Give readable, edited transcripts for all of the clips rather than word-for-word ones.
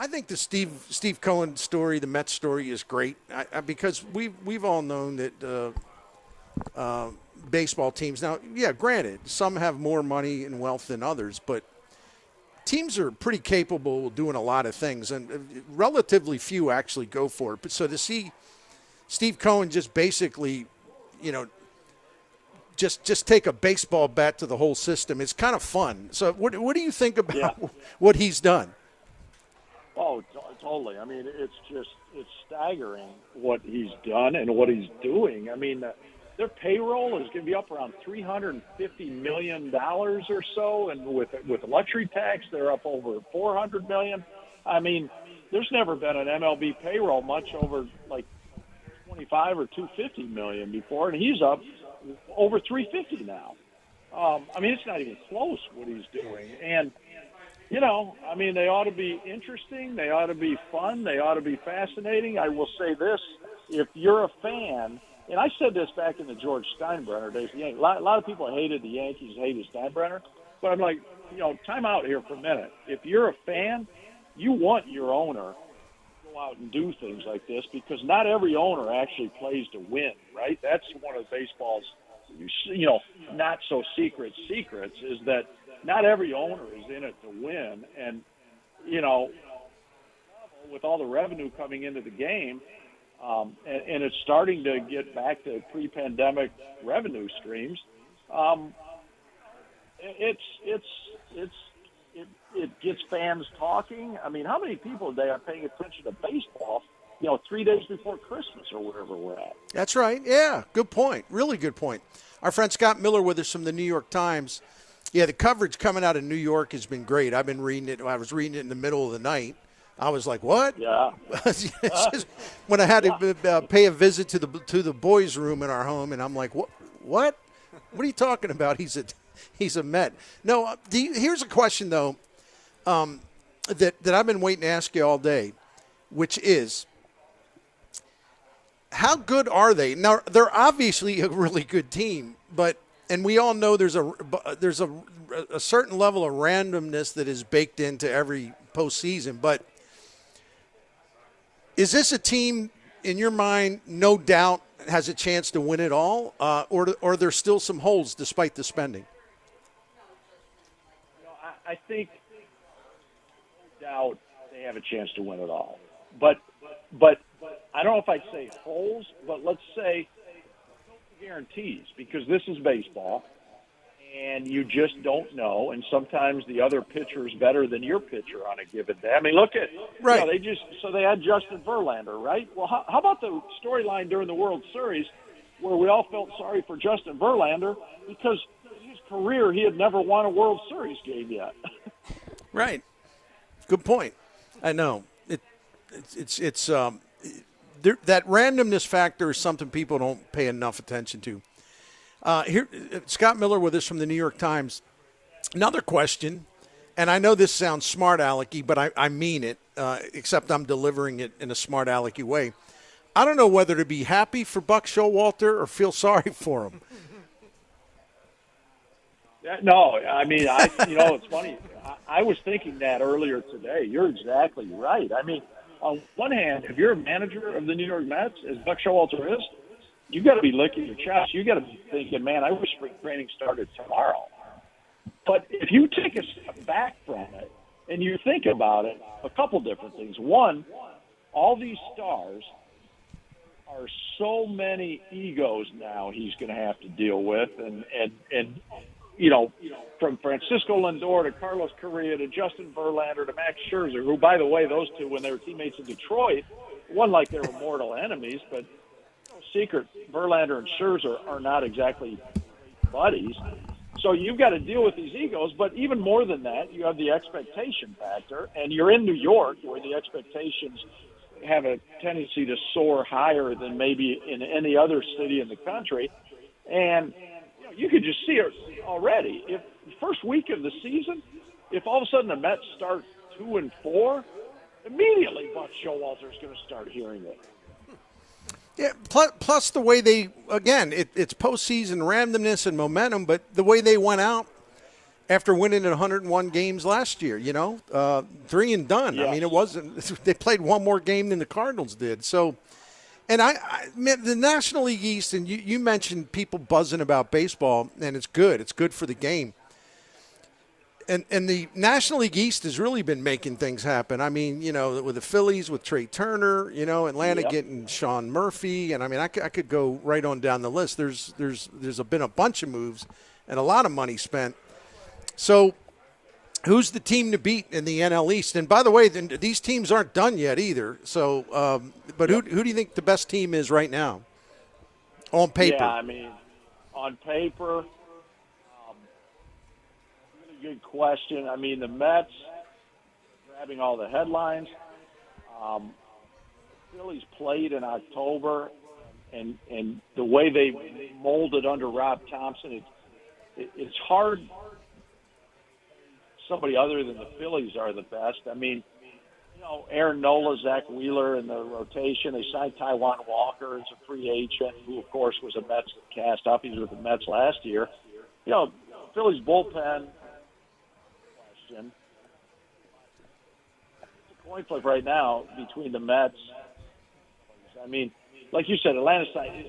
I think the Steve Cohen story, the Mets story, is great because we've all known that baseball teams now, yeah, granted, some have more money and wealth than others, but teams are pretty capable of doing a lot of things, and relatively few actually go for it. But so to see Steve Cohen just basically, just take a baseball bat to the whole system, it's kind of fun. So what do you think about what he's done? Oh, totally. I mean, it's staggering what he's done and what he's doing. I mean, their payroll is going to be up around $350 million or so, and with luxury tax, they're up over $400 million. I mean, there's never been an MLB payroll much over like 25 or 250 million before, and he's up over 350 now. I mean, it's not even close what he's doing, and. I mean, they ought to be interesting. They ought to be fun. They ought to be fascinating. I will say this. If you're a fan, and I said this back in the George Steinbrenner days, a lot of people hated the Yankees, hated Steinbrenner. But I'm like, time out here for a minute. If you're a fan, you want your owner to go out and do things like this because not every owner actually plays to win, right? That's one of baseball's, not so secrets is that not every owner is in it to win. And, with all the revenue coming into the game, and it's starting to get back to pre-pandemic revenue streams, it gets fans talking. I mean, how many people today are paying attention to baseball, 3 days before Christmas or wherever we're at? That's right. Yeah, good point. Really good point. Our friend Scott Miller with us from the New York Times. Yeah, the coverage coming out of New York has been great. I've been reading it. I was reading it in the middle of the night. I was like, "What?" Yeah. When I had to pay a visit to the boys' room in our home, and I'm like, "What? What? What are you talking about? He's a Met." No. Here's a question though, that I've been waiting to ask you all day, which is, how good are they? Now they're obviously a really good team, and we all know there's a certain level of randomness that is baked into every postseason. But is this a team, in your mind, no doubt has a chance to win it all, or are there still some holes despite the spending? I think, no doubt, they have a chance to win it all. But I don't know if I'd say holes, but let's say guarantees, because this is baseball and you just don't know, and sometimes the other pitcher is better than your pitcher on a given day. I mean, look at right. They had Justin Verlander, right? Well, how about the storyline during the World Series where we all felt sorry for Justin Verlander because his career he had never won a World Series game yet. Right. Good point. I know that randomness factor is something people don't pay enough attention to. Here, Scott Miller with us from the New York Times. Another question, and I know this sounds smart alecky, but I mean it, except I'm delivering it in a smart alecky way. I don't know whether to be happy for Buck Showalter or feel sorry for him. No, I mean, it's funny. I was thinking that earlier today. You're exactly right. I mean, on one hand, if you're a manager of the New York Mets, as Buck Showalter is, you got to be licking your chops. You got to be thinking, man, I wish spring training started tomorrow. But if you take a step back from it and you think about it, a couple different things. One, all these stars are so many egos now he's going to have to deal with, and from Francisco Lindor to Carlos Correa to Justin Verlander to Max Scherzer, who, by the way, those two, when they were teammates in Detroit, one like they were mortal enemies, but no secret, Verlander and Scherzer are not exactly buddies. So you've got to deal with these egos, but even more than that, you have the expectation factor, and you're in New York where the expectations have a tendency to soar higher than maybe in any other city in the country. And you could just see it already. If the first week of the season, if all of a sudden the Mets start 2-4, immediately Buck Showalter is going to start hearing it. Yeah. Plus the way they, again, it's postseason randomness and momentum, but the way they went out after winning in 101 games last year, 3 and done. Yes. I mean, it wasn't – they played one more game than the Cardinals did. So, and the National League East, and you mentioned people buzzing about baseball, and it's good. It's good for the game. And the National League East has really been making things happen. I mean, with the Phillies, with Trey Turner, Atlanta getting Sean Murphy. And, I mean, I could go right on down the list. There's been a bunch of moves and a lot of money spent. So who's the team to beat in the NL East? And, by the way, these teams aren't done yet either. So, but who do you think the best team is right now on paper? Yeah, I mean, on paper – good question. I mean, the Mets grabbing all the headlines. Phillies played in October, and the way they molded under Rob Thompson, it's hard. Somebody other than the Phillies are the best. I mean, Aaron Nola, Zach Wheeler in the rotation. They signed Taijuan Walker as a free agent, who, of course, was a Mets cast-off. He was with the Mets last year. Phillies bullpen. It's a coin flip right now between the Mets. I mean, like you said, Atlanta,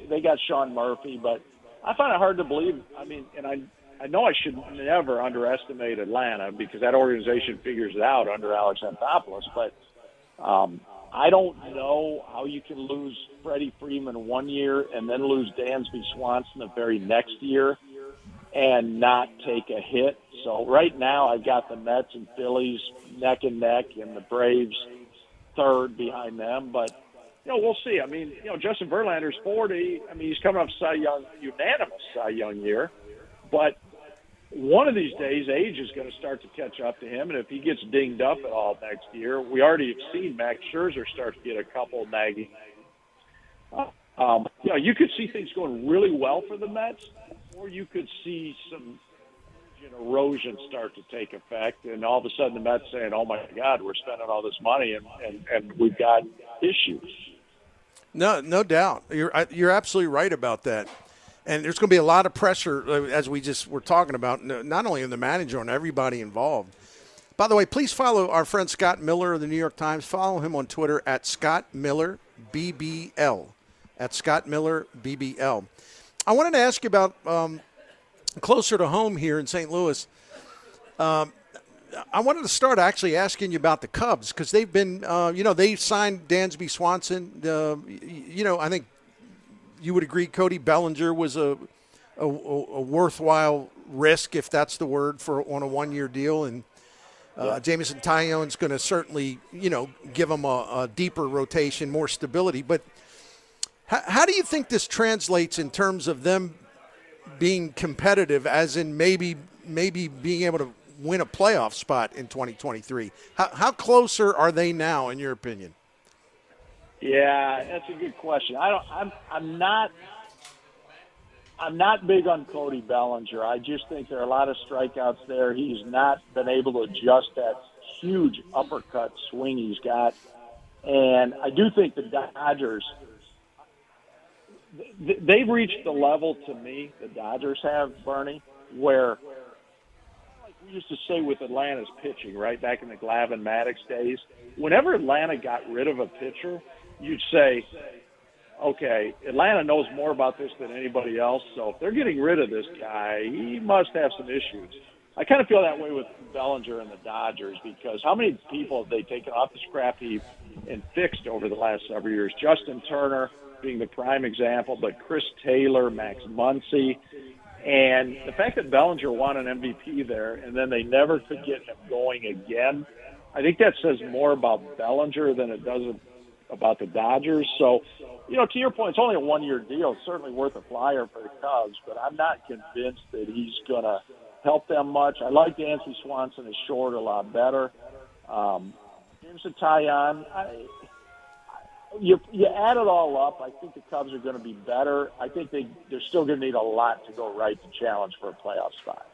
they got Sean Murphy, but I find it hard to believe. I mean, and I know I should never underestimate Atlanta because that organization figures it out under Alex Anthopoulos, but I don't know how you can lose Freddie Freeman one year and then lose Dansby Swanson the very next year and not take a hit. So right now I've got the Mets and Phillies neck and neck and the Braves third behind them. But, we'll see. I mean, Justin Verlander's 40. I mean, he's coming off unanimous Cy Young year. But one of these days, age is going to start to catch up to him. And if he gets dinged up at all next year, we already have seen Max Scherzer start to get a couple nagging. You could see things going really well for the Mets, or you could see some erosion start to take effect, and all of a sudden the Mets saying, "Oh my God, we're spending all this money and we've got issues." No doubt. You're absolutely right about that. And there's going to be a lot of pressure, as we just were talking about, not only on the manager, on everybody involved. By the way, please follow our friend Scott Miller of the New York Times. Follow him on Twitter at Scott Miller BBL. At Scott Miller BBL. I wanted to ask you about closer to home here in St. Louis. I wanted to start actually asking you about the Cubs because they've been, they've signed Dansby Swanson. I think you would agree Cody Bellinger was a worthwhile risk, if that's the word, on a one-year deal. And Jameson Taillon's going to certainly, give them a deeper rotation, more stability. But how do you think this translates in terms of them being competitive, as in maybe being able to win a playoff spot in 2023? How closer are they now, in your opinion? Yeah, that's a good question. I'm not big on Cody Bellinger. I just think there are a lot of strikeouts there. He's not been able to adjust that huge uppercut swing he's got. And I do think the Dodgers, they've reached the level, to me, the Dodgers have, Bernie, where, like we used to say with Atlanta's pitching, right, back in the Glavine Maddox days, whenever Atlanta got rid of a pitcher, you'd say, okay, Atlanta knows more about this than anybody else, so if they're getting rid of this guy, he must have some issues. I kind of feel that way with Bellinger and the Dodgers, because how many people have they taken off the scrap heap and fixed over the last several years? Justin Turner being the prime example, but Chris Taylor, Max Muncy, and the fact that Bellinger won an MVP there and then they never could get him going again, I think that says more about Bellinger than it does about the Dodgers. So, to your point, it's only a one-year deal. It's certainly worth a flyer for the Cubs, but I'm not convinced that he's going to help them much. I like Dansby Swanson is short a lot better. Jameson Taillon, you add it all up, I think the Cubs are going to be better. I think they're still going to need a lot to go right to challenge for a playoff spot.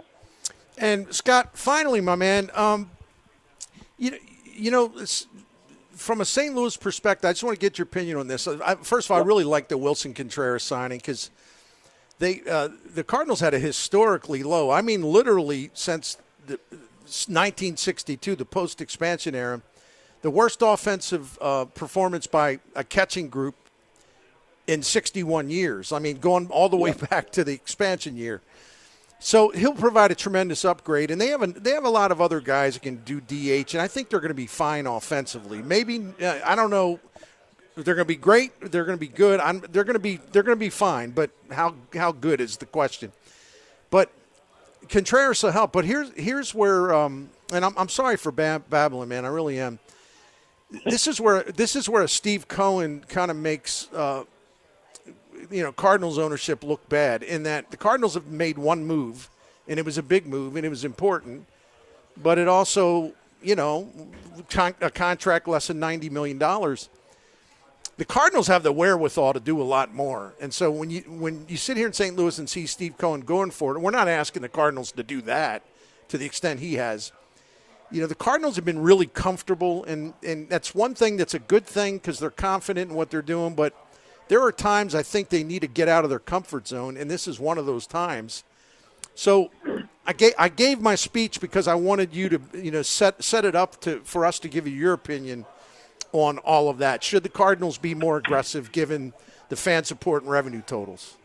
And, Scott, finally, my man, from a St. Louis perspective, I just want to get your opinion on this. First of all, I really like the Wilson Contreras signing because the Cardinals had a historically low, I mean literally since the 1962, the post-expansion era, the worst offensive performance by a catching group in 61 years. I mean, going all the way back to the expansion year. So he'll provide a tremendous upgrade, and they have a lot of other guys that can do DH, and I think they're going to be fine offensively. Maybe I don't know. They're going to be great. They're going to be good. They're going to be fine. But how good is the question? But Contreras will help. But here's where and I'm sorry for babbling, man. I really am. This is where Steve Cohen kind of makes Cardinals ownership look bad, in that the Cardinals have made one move, and it was a big move, and it was important, but it also, a contract less than $90 million. The Cardinals have the wherewithal to do a lot more. And so when you sit here in St. Louis and see Steve Cohen going for it, and we're not asking the Cardinals to do that to the extent he has. The Cardinals have been really comfortable, and that's one thing that's a good thing because they're confident in what they're doing, but there are times I think they need to get out of their comfort zone, and this is one of those times. So I gave my speech because I wanted you to set it up for us to give you your opinion on all of that. Should the Cardinals be more aggressive given the fan support and revenue totals?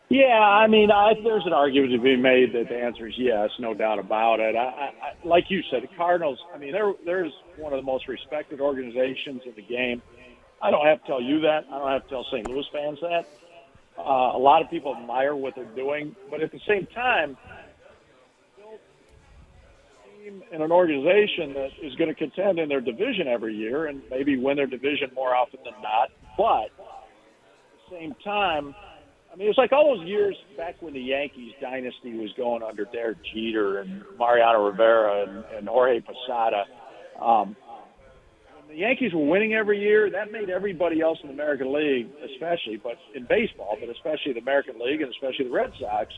Yeah, I mean, there's an argument to be made that the answer is yes, no doubt about it. I like you said, the Cardinals, I mean, there's one of the most respected organizations in the game. I don't have to tell you that. I don't have to tell St. Louis fans that. A lot of people admire what they're doing, but at the same time, in an organization that is going to contend in their division every year and maybe win their division more often than not. But at the same time, I mean, it's like all those years back when the Yankees dynasty was going under Derek Jeter and Mariano Rivera and Jorge Posada. When the Yankees were winning every year, that made everybody else in the American League, especially, but in baseball, but especially the American League and especially the Red Sox.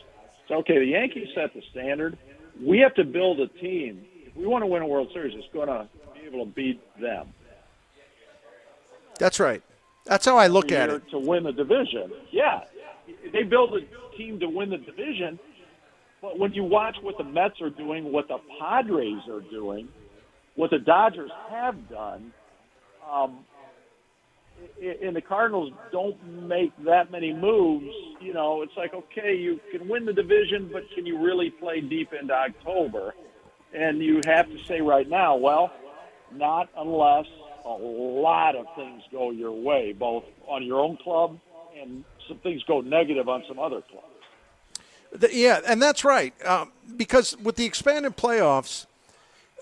So, okay, the Yankees set the standard. We have to build a team. If we want to win a World Series, it's going to be able to beat them. That's right. That's how I look at it. To win the division. Yeah. They build a team to win the division, but when you watch what the Mets are doing, what the Padres are doing, what the Dodgers have done, and the Cardinals don't make that many moves, it's like, okay, you can win the division, but can you really play deep into October? And you have to say right now, well, not unless a lot of things go your way, both on your own club and some things go negative on some other clubs. Yeah, and that's right. Because with the expanded playoffs,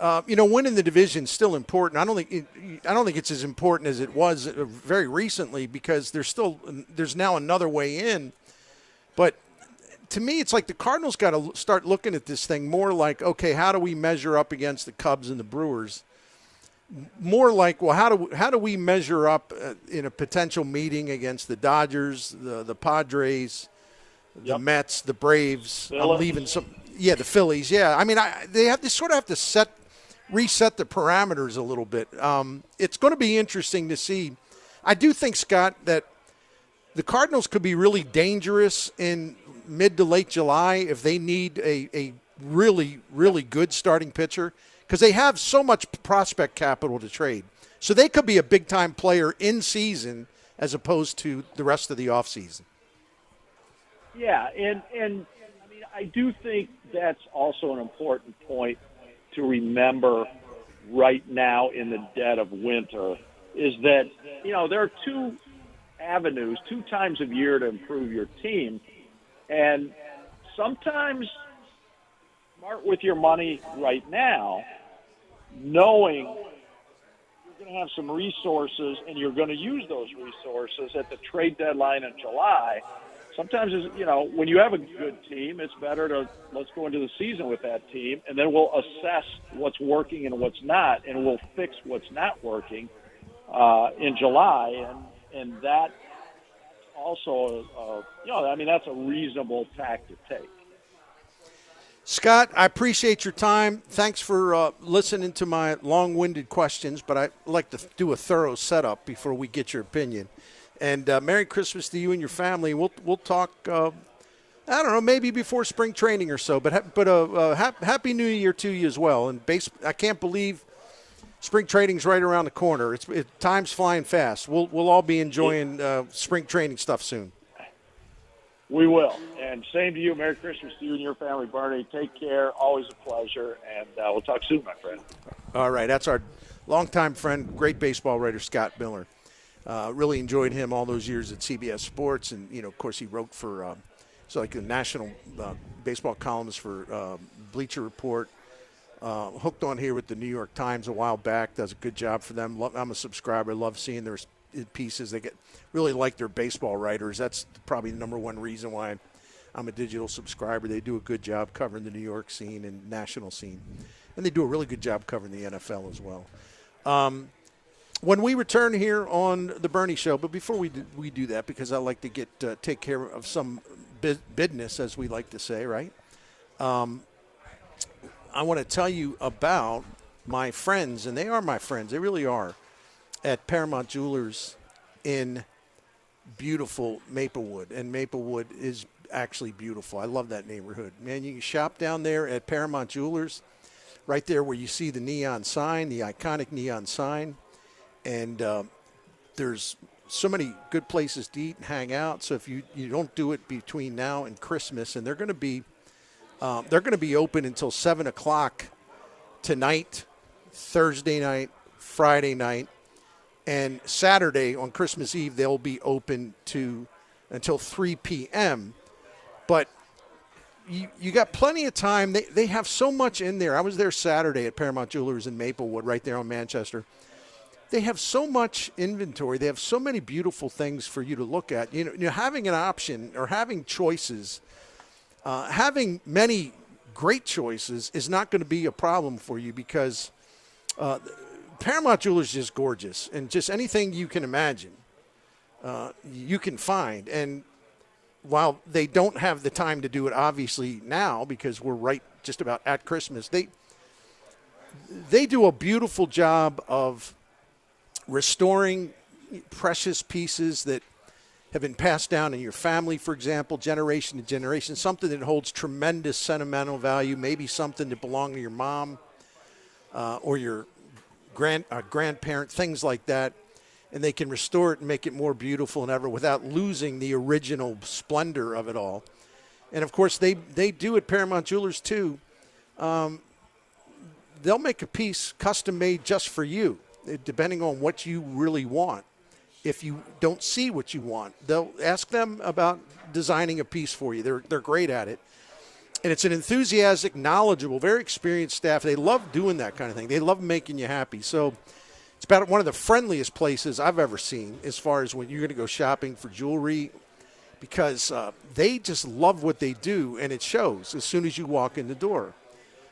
winning the division is still important. I don't think it's as important as it was very recently because there's now another way in. But to me, it's like the Cardinals got to start looking at this thing more like, okay, how do we measure up against the Cubs and the Brewers? More like, well, how do we measure up in a potential meeting against the Dodgers, the Padres, the Mets, the Braves? Phillies. I'm leaving some. Yeah, the Phillies. Yeah, I mean, they sort of have to reset the parameters a little bit. It's going to be interesting to see. I do think, Scott, that the Cardinals could be really dangerous in mid to late July if they need a really, really good starting pitcher because they have so much prospect capital to trade. So they could be a big-time player in season as opposed to the rest of the offseason. Yeah, and I mean, I do think that's also an important point to remember right now in the dead of winter is that, there are two avenues, two times of year to improve your team. And sometimes smart with your money right now, knowing you're going to have some resources and you're going to use those resources at the trade deadline in July. Sometimes, when you have a good team, it's better to let's go into the season with that team, and then we'll assess what's working and what's not, and we'll fix what's not working in July. And that also, that's a reasonable tack to take. Scott, I appreciate your time. Thanks for listening to my long-winded questions, but I like to do a thorough setup before we get your opinion. And Merry Christmas to you and your family. We'll talk I don't know, maybe before spring training or so. But happy New Year to you as well. And I can't believe spring training's right around the corner. Time's flying fast. We'll all be enjoying spring training stuff soon. We will. And same to you. Merry Christmas to you and your family, Bernie. Take care. Always a pleasure. And we'll talk soon, my friend. All right. That's our longtime friend, great baseball writer, Scott Miller. Really enjoyed him all those years at CBS Sports. And, of course, he wrote for the national baseball columns for Bleacher Report. Hooked on here with the New York Times a while back. Does a good job for them. I'm a subscriber. Love seeing their pieces. They really like their baseball writers. That's probably the number one reason why I'm a digital subscriber. They do a good job covering the New York scene and national scene. And they do a really good job covering the NFL as well. When we return here on the Bernie Show, but before we do that, because I like to take care of some business, as we like to say, right? I want to tell you about my friends, and they are my friends. They really are, at Paramount Jewelers in beautiful Maplewood. And Maplewood is actually beautiful. I love that neighborhood. Man, you can shop down there at Paramount Jewelers, right there where you see the neon sign, the iconic neon sign. And there's so many good places to eat and hang out. So if you don't do it between now and Christmas, and they're going to be open until 7 o'clock tonight, Thursday night, Friday night, and Saturday on Christmas Eve they'll be open until 3 p.m. But you got plenty of time. They have so much in there. I was there Saturday at Paramount Jewelers in Maplewood, right there on Manchester. They have so much inventory. They have so many beautiful things for you to look at. Having an option or having choices, having many great choices is not going to be a problem for you, because Paramount Jewelers is just gorgeous, and just anything you can imagine, you can find. And while they don't have the time to do it, obviously, now, because we're right just about at Christmas, they do a beautiful job of restoring precious pieces that have been passed down in your family, for example, generation to generation, something that holds tremendous sentimental value, maybe something that belonged to your mom or your grandparent, things like that. And they can restore it and make it more beautiful than ever without losing the original splendor of it all. And, of course, they do at Paramount Jewelers, too. They'll make a piece custom-made just for you, depending on what you really want. If you don't see what you want, they'll ask them about designing a piece for you. They're great at it. And it's an enthusiastic, knowledgeable, very experienced staff. They love doing that kind of thing. They love making you happy. So it's about one of the friendliest places I've ever seen as far as when you're going to go shopping for jewelry, because they just love what they do, and it shows as soon as you walk in the door.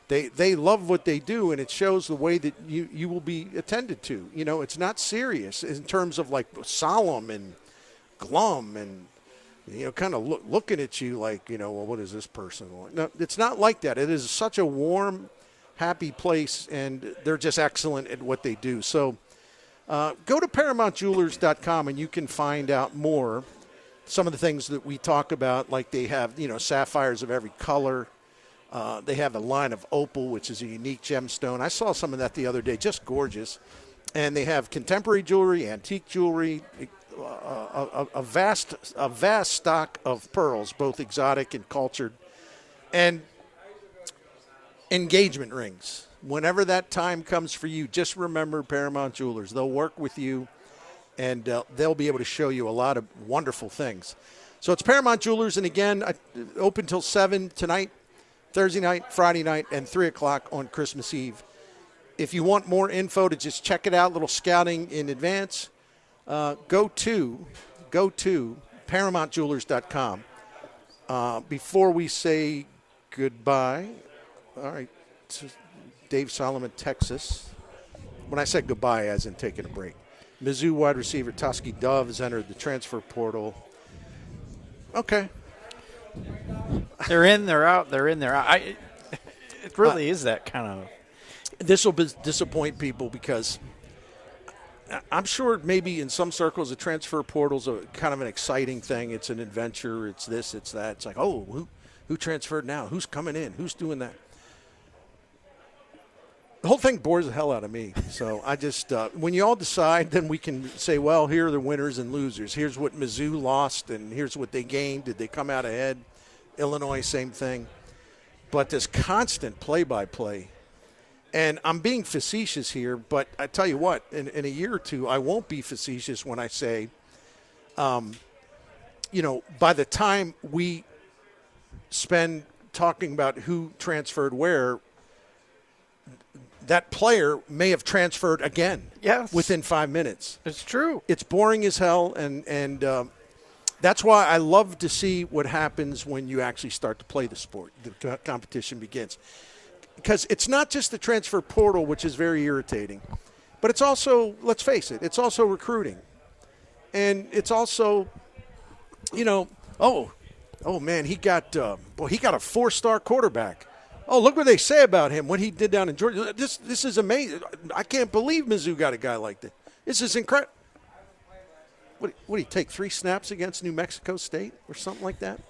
They love what they do, and it shows the way that you will be attended to. It's not serious in terms of like solemn and glum and, kind of looking at you like, well, what is this person like? No, it's not like that. It is such a warm, happy place, and they're just excellent at what they do. So go to ParamountJewelers.com, and you can find out more. Some of the things that we talk about, like they have, sapphires of every color. They have a line of opal, which is a unique gemstone. I saw some of that the other day, just gorgeous. And they have contemporary jewelry, antique jewelry, a vast stock of pearls, both exotic and cultured, and engagement rings. Whenever that time comes for you, just remember Paramount Jewelers. They'll work with you, and they'll be able to show you a lot of wonderful things. So it's Paramount Jewelers, and again, open till 7 tonight, Thursday night, Friday night, and 3 o'clock on Christmas Eve. If you want more info to just check it out, a little scouting in advance, go to ParamountJewelers.com. Before we say goodbye, all right, to Dave Solomon, Texas. When I said goodbye, as in taking a break. Mizzou wide receiver Tusky Dove has entered the transfer portal. Okay. They're in, they're out, they're in, they're out. It really is that kind of. This will disappoint people because I'm sure maybe in some circles the transfer portal's a kind of an exciting thing. It's an adventure. It's this, it's that. It's like, oh, who transferred now? Who's coming in? Who's doing that? The whole thing bores the hell out of me. So I just, when you all decide, then we can say, well, here are the winners and losers. Here's what Mizzou lost, and here's what they gained. Did they come out ahead? Illinois, same thing. But this constant play-by-play, and I'm being facetious here, but I tell you what, in a year or two, I won't be facetious when I say, by the time we spend talking about who transferred where, that player may have transferred again within 5 minutes. It's true. It's boring as hell, and that's why I love to see what happens when you actually start to play the sport. The competition begins. Because it's not just the transfer portal, which is very irritating, but it's also, let's face it, it's also recruiting. And it's also, oh man, he got a 4-star quarterback. Oh, look what they say about him, what he did down in Georgia. This is amazing. I can't believe Mizzou got a guy like that. This is incredible. What did he take, 3 snaps against New Mexico State or something like that?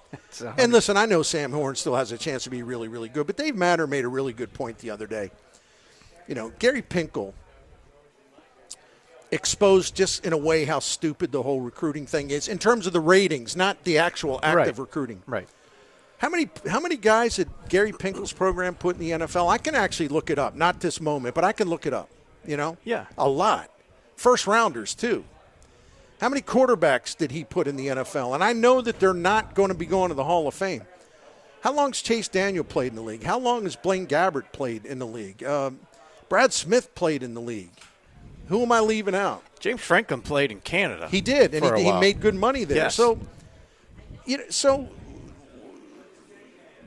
And listen, I know Sam Horn still has a chance to be really, really good, but Dave Matter made a really good point the other day. Gary Pinkel exposed just in a way how stupid the whole recruiting thing is in terms of the ratings, not the actual active recruiting. Right. How many guys did Gary Pinkel's program put in the NFL? I can actually look it up. Not this moment, but I can look it up. Yeah. A lot. First rounders, too. How many quarterbacks did he put in the NFL? And I know that they're not going to be going to the Hall of Fame. How long has Chase Daniel played in the league? How long has Blaine Gabbert played in the league? Brad Smith played in the league. Who am I leaving out? James Franklin played in Canada. He did, and he made good money there. Yes. So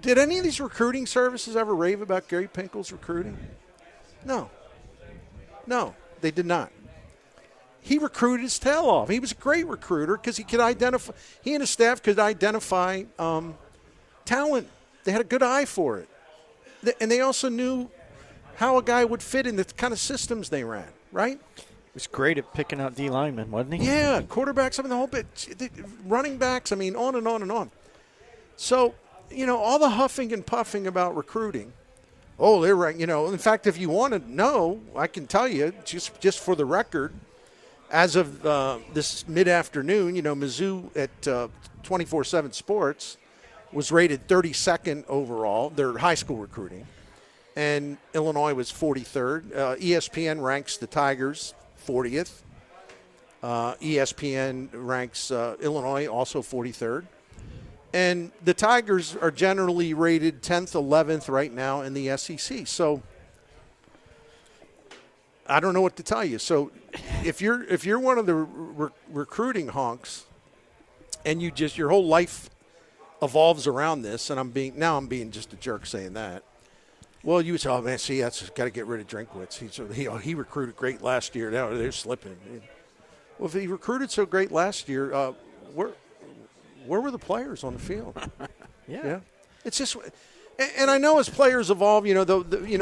did any of these recruiting services ever rave about Gary Pinkel's recruiting? No, they did not. He recruited his tail off. He was a great recruiter because he and his staff could identify talent. They had a good eye for it. And they also knew how a guy would fit in the kind of systems they ran, right? He was great at picking out D linemen, wasn't he? Yeah, quarterbacks, the whole bit. Running backs, on and on and on. So, all the huffing and puffing about recruiting. Oh, they're right. In fact, if you want to know, I can tell you, just for the record, as of this mid-afternoon, Mizzou at 24/7 Sports was rated 32nd overall, their high school recruiting, and Illinois was 43rd. ESPN ranks the Tigers 40th. ESPN ranks Illinois also 43rd. And the Tigers are generally rated 10th, 11th right now in the SEC. So I don't know what to tell you. So if you're one of the recruiting honks, and your whole life evolves around this, and I'm being just a jerk saying that. Well, you would say, oh man, see, that's got to get rid of Drinkwitz. He recruited great last year. Now they're slipping. Well, if he recruited so great last year, where were the players on the field? Yeah. It's just. And I know as players evolve,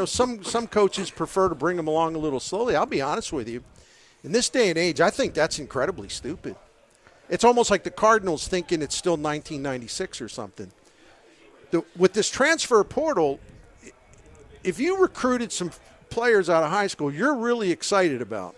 some coaches prefer to bring them along a little slowly. I'll be honest with you. In this day and age, I think that's incredibly stupid. It's almost like the Cardinals thinking it's still 1996 or something. With this transfer portal, if you recruited some players out of high school you're really excited about,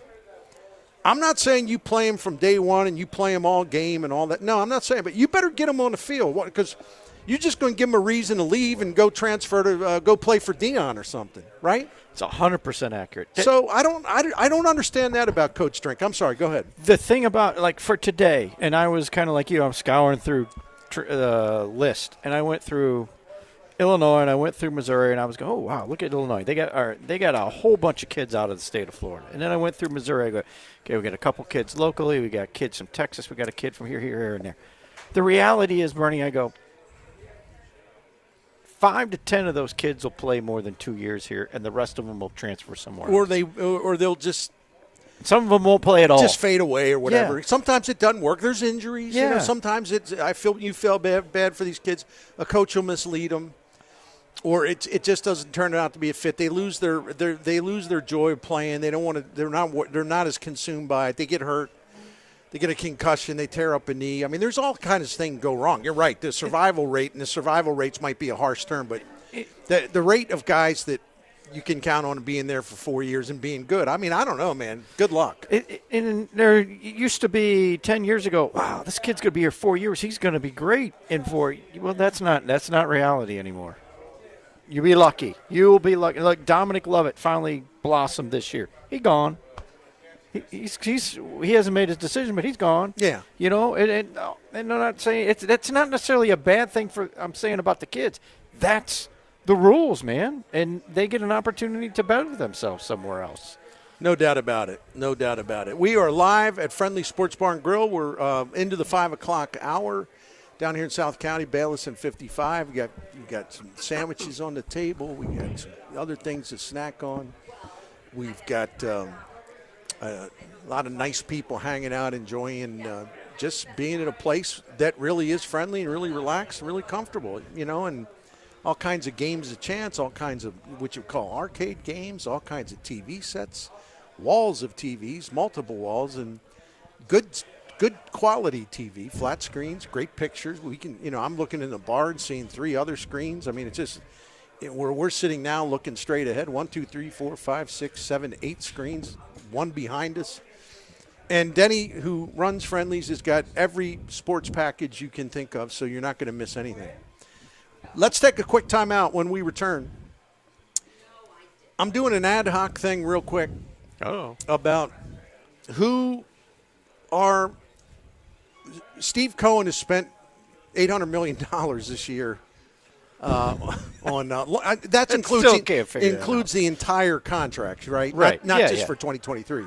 I'm not saying you play them from day one and you play them all game and all that. No, I'm not saying. But you better get them on the field because – you're just going to give them a reason to leave and go transfer to go play for Dion or something, right? It's 100% accurate. So I don't understand that about Coach Drink. I'm sorry. Go ahead. The thing about for today, and I was kind of like you. I'm scouring through list, and I went through Illinois and I went through Missouri, and I was going, oh wow, look at Illinois. They got a whole bunch of kids out of the state of Florida, and then I went through Missouri. I go, okay, we got a couple kids locally. We got kids from Texas. We got a kid from here, and there. The reality is, Bernie, I go. 5 to 10 of those kids will play more than 2 years here, and the rest of them will transfer somewhere else. Or they'll just some of them won't play at all. Just fade away or whatever. Yeah. Sometimes it doesn't work. There's injuries. Yeah. Sometimes you feel bad for these kids. A coach will mislead them. or it just doesn't turn out to be a fit. They lose their joy of playing. They don't want to. They're not as consumed by it. They get hurt. They get a concussion. They tear up a knee. I mean, there's all kinds of things go wrong. You're right. The survival rate, and the survival rates might be a harsh term, but the rate of guys that you can count on being there for 4 years and being good. I mean, I don't know, man. Good luck. And there used to be 10 years ago, wow, this kid's going to be here 4 years. He's going to be great in 4 years. Well, that's not reality anymore. You'll be lucky. You'll be lucky. Like Dominic Lovett finally blossomed this year. He gone. He hasn't made his decision, but he's gone. Yeah. You know, and I'm not saying that's not necessarily a bad thing I'm saying about the kids. That's the rules, man. And they get an opportunity to better themselves somewhere else. No doubt about it. No doubt about it. We are live at Friendly Sports Bar and Grill. We're into the 5 o'clock hour down here in South County, Bayless and 55. We got some sandwiches on the table. We got some other things to snack on. We've got a lot of nice people hanging out, enjoying just being in a place that really is friendly and really relaxed, really comfortable, you know, and all kinds of games of chance, all kinds of what you call arcade games, all kinds of TV sets, walls of TVs, multiple walls, and good quality TV, flat screens, great pictures. We can, you know, I'm looking in the bar and seeing 3 other screens. I mean, it's just where we're sitting now looking straight ahead, 1, 2, 3, 4, 5, 6, 7, 8 screens, one behind us. And Denny, who runs Friendlies, has got every sports package you can think of, so you're not going to miss anything. Let's take a quick time out. When we return, I'm doing an ad hoc thing real quick about who are – Steve Cohen has spent $800 million this year on that includes the entire contract, right? Right. Not just for 2023.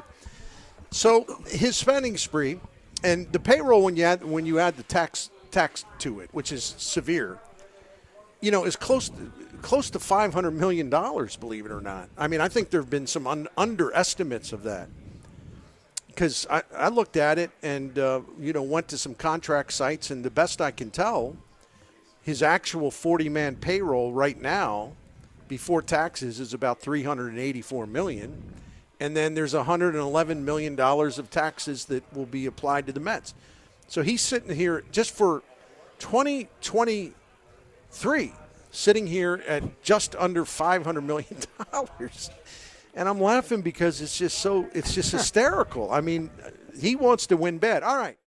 So his spending spree and the payroll when you add the tax to it, which is severe, you know, is close to $500 million, believe it or not. I mean, I think there have been some underestimates of that. Because I looked at it and, went to some contract sites, and the best I can tell, his actual 40-man payroll right now, before taxes, is about $384 million. And then there's $111 million of taxes that will be applied to the Mets. So he's sitting here just for 2023, sitting here at just under $500 million. And I'm laughing because it's just hysterical. I mean, he wants to win bad. All right.